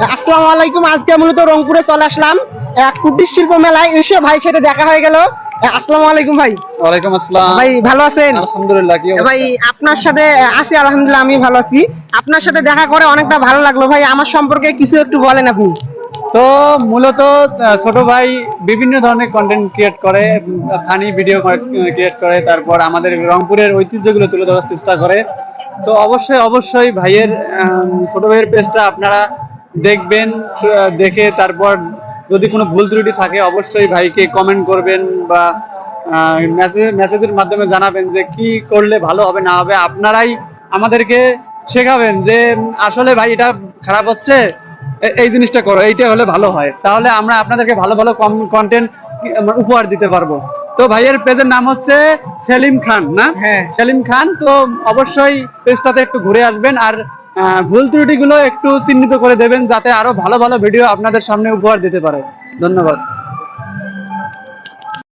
আসসালামু আলাইকুম। আজকে মূলত রংপুরে চলে আসলাম কুটির শিল্প মেলায়, এসে ভাই সাথে দেখা হয়ে গেল। আসসালামু আলাইকুম ভাই। ওয়ালাইকুম আসসালাম। ভাই ভালো আছেন? আলহামদুলিল্লাহ, কি অবস্থা? ভাই আপনার সাথে আছি, আলহামদুলিল্লাহ আমি ভালো আছি। আপনার সাথে দেখা করে অনেকটা ভালো লাগলো ভাই। আমার সম্পর্কে কিছু একটু বলেন আপনি। তো মূলত ছোট ভাই বিভিন্ন ধরনের কন্টেন্ট ক্রিয়েট করে, ফানি ভিডিও ক্রিয়েট করে, তারপর আমাদের রংপুরের ঐতিহ্যগুলো তুলে ধরার চেষ্টা করে। তো অবশ্যই অবশ্যই ভাইয়ের ছোট ভাইয়ের পেজটা আপনারা দেখবেন, দেখে তারপর যদি কোনো ভুল ত্রুটি থাকে অবশ্যই ভাইকে কমেন্ট করবেন বা মেসেজের মাধ্যমে জানাবেন যে কি করলে ভালো হবে না হবে। আপনারাই আমাদেরকে শেখাবেন যে আসলে ভাই এটা খারাপ হচ্ছে, এই জিনিসটা করো, এইটা হলে ভালো হয়, তাহলে আমরা আপনাদেরকে ভালো ভালো কন্টেন্ট উপহার দিতে পারবো। তো ভাইয়ের পেজের নাম হচ্ছে সেলিম খান, না? হ্যাঁ। সেলিম খান। তো অবশ্যই পেজটাতে একটু ঘুরে আসবেন, আর ভুল ত্রুটিগুলো একটু চিহ্নিত করে দেবেন যাতে আরো ভালো ভালো ভিডিও আপনাদের সামনে উপহার দিতে পারে। ধন্যবাদ।